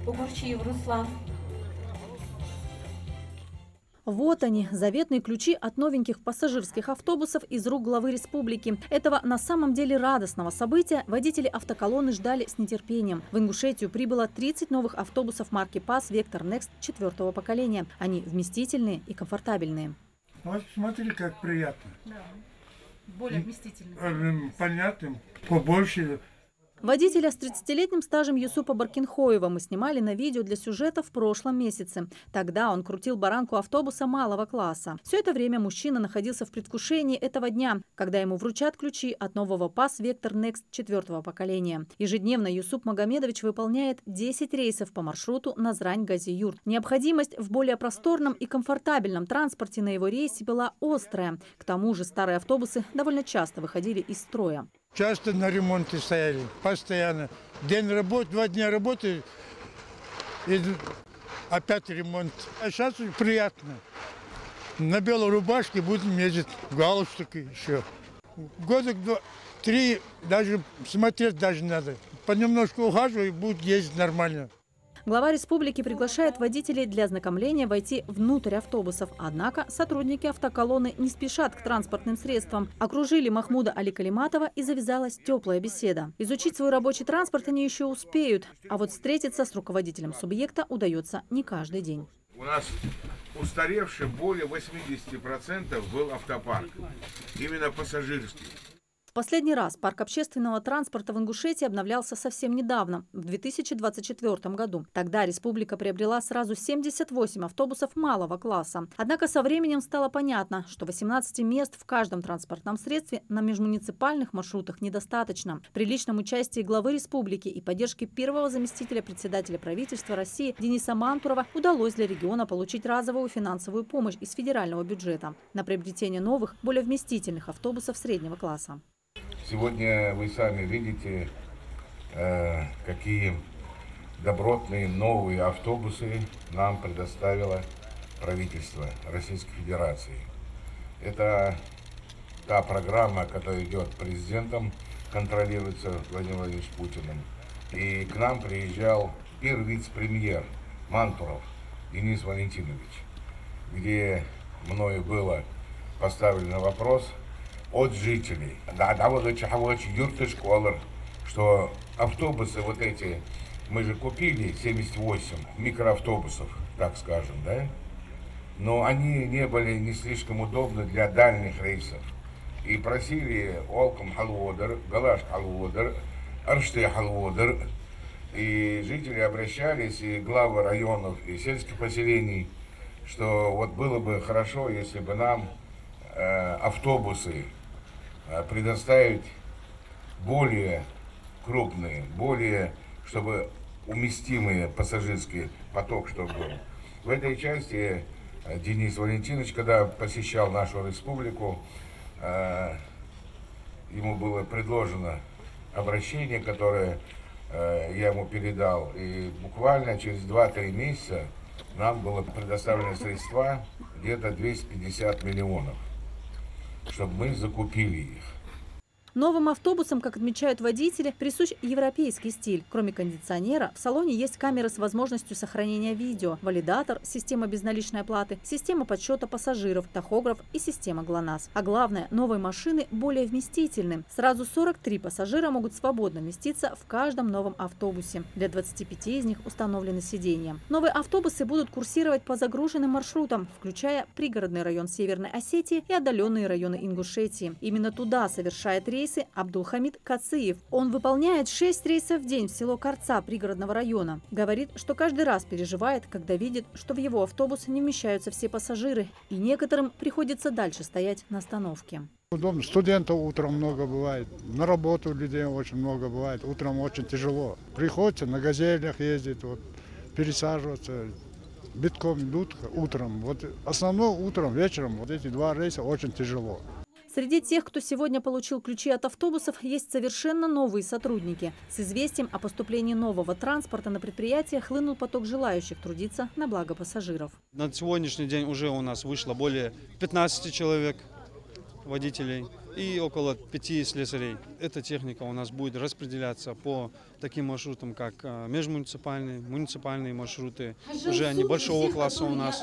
Угурчиев Руслан. Вот они, заветные ключи от новеньких пассажирских автобусов из рук главы республики. Этого на самом деле радостного события водители автоколонны ждали с нетерпением. В Ингушетию прибыло 30 новых автобусов марки ПАС «Вектор Next» 4-го поколения. Они вместительные и комфортабельные. Вот смотри, как приятно. Да, более вместительный. Понятным, побольше. Водителя с 30-летним стажем Юсупа Баркинхоева мы снимали на видео для сюжета в прошлом месяце. Тогда он крутил баранку автобуса малого класса. Все это время мужчина находился в предвкушении этого дня, когда ему вручат ключи от нового ПАС «Вектор Next» 4-го поколения. Ежедневно Юсуп Магомедович выполняет 10 рейсов по маршруту Назрань-Гази-Юрт. Необходимость в более просторном и комфортабельном транспорте на его рейсе была острая. К тому же старые автобусы довольно часто выходили из строя. Часто на ремонте стояли, постоянно. День работы, 2 дня работы, и опять ремонт. А сейчас приятно. На белой рубашке будем ездить, в галстуке еще. Года 2-3 даже смотреть даже надо. Понемножку ухаживаю, и будет ездить нормально. Глава республики приглашает водителей для ознакомления войти внутрь автобусов. Однако сотрудники автоколонны не спешат к транспортным средствам. Окружили Махмуда Аликалиматова, и завязалась теплая беседа. Изучить свой рабочий транспорт они еще успеют. А вот встретиться с руководителем субъекта удается не каждый день. У нас устаревший более 80% был автопарк. Именно пассажирский. В последний раз парк общественного транспорта в Ингушетии обновлялся совсем недавно, в 2024 году. Тогда республика приобрела сразу 78 автобусов малого класса. Однако со временем стало понятно, что 18 мест в каждом транспортном средстве на межмуниципальных маршрутах недостаточно. При личном участии главы республики и поддержке первого заместителя председателя правительства России Дениса Мантурова удалось для региона получить разовую финансовую помощь из федерального бюджета на приобретение новых, более вместительных автобусов среднего класса. Сегодня вы сами видите, какие добротные новые автобусы нам предоставило правительство Российской Федерации. Это та программа, которая идет президентом, контролируется Владимиром Владимировичем Путиным. И к нам приезжал первый вице-премьер Мантуров Денис Валентинович, где мною было поставлен вопрос от жителей, что автобусы вот эти, мы же купили 78 микроавтобусов, так скажем, да, но они не были не слишком удобны для дальних рейсов. И просили Олком Халводер, Галаш Халводер, Арште Халводер, и жители обращались, и главы районов, и сельских поселений, что вот было бы хорошо, если бы нам автобусы предоставить более крупные, более, чтобы уместимые пассажирский поток, чтобы был. В этой части Денис Валентинович, когда посещал нашу республику, ему было предложено обращение, которое я ему передал, и буквально через 2-3 месяца нам было предоставлено средства где-то 250 миллионов, чтобы мы закупили их. Новым автобусам, как отмечают водители, присущ европейский стиль. Кроме кондиционера, в салоне есть камеры с возможностью сохранения видео, валидатор, система безналичной оплаты, система подсчета пассажиров, тахограф и система ГЛОНАСС. А главное, новые машины более вместительны. Сразу 43 пассажира могут свободно вместиться в каждом новом автобусе. Для 25 из них установлены сиденья. Новые автобусы будут курсировать по загруженным маршрутам, включая пригородный район Северной Осетии и отдаленные районы Ингушетии. Именно туда совершает рейс Абдулхамид Кациев. Он выполняет 6 рейсов в день в село Карца пригородного района. Говорит, что каждый раз переживает, когда видит, что в его автобус не вмещаются все пассажиры, и некоторым приходится дальше стоять на остановке. Удобно. Студентов утром много бывает, на работу людей очень много бывает, утром очень тяжело. Приходится на газелях ездить, вот, пересаживаться, битком идут утром. Вот основное утром, вечером вот эти 2 рейса очень тяжело. Среди тех, кто сегодня получил ключи от автобусов, есть совершенно новые сотрудники. С известием о поступлении нового транспорта на предприятие хлынул поток желающих трудиться на благо пассажиров. На сегодняшний день уже у нас вышло более 15 человек водителей. и около 5 слесарей. Эта техника у нас будет распределяться по таким маршрутам, как межмуниципальные, муниципальные маршруты. Уже они большого класса у нас.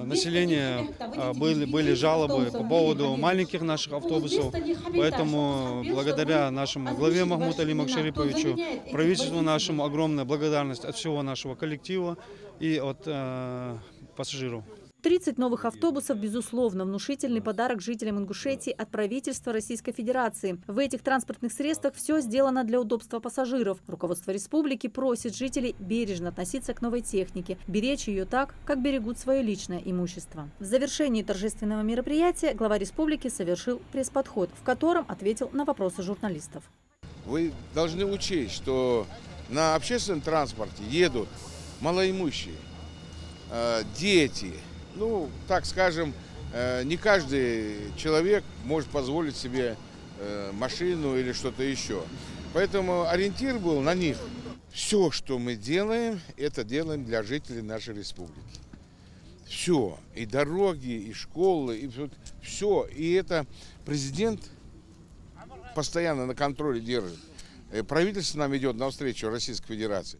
Население были жалобы по поводу маленьких наших автобусов, поэтому благодаря нашему главе Махмуду Алиму Шариповичу, правительству нашему огромная благодарность от всего нашего коллектива и от пассажиров. 30 новых автобусов, безусловно, внушительный подарок жителям Ингушетии от правительства Российской Федерации. В этих транспортных средствах все сделано для удобства пассажиров. Руководство республики просит жителей бережно относиться к новой технике, беречь ее так, как берегут свое личное имущество. В завершении торжественного мероприятия глава республики совершил пресс-подход, в котором ответил на вопросы журналистов. Вы должны учесть, что на общественном транспорте едут малоимущие, дети. Ну, так скажем, не каждый человек может позволить себе машину или что-то еще. Поэтому ориентир был на них. Все, что мы делаем, это делаем для жителей нашей республики. Все. И дороги, и школы, и все. И это президент постоянно на контроле держит. Правительство нам идет навстречу Российской Федерации.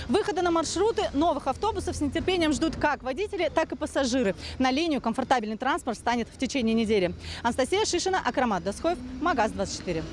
Выхода на маршруты новых автобусов с нетерпением ждут как водители, так и пассажиры. На линию комфортабельный транспорт станет в течение недели. Анастасия Шишина, Акрамат Дасхоев, Магаз 24.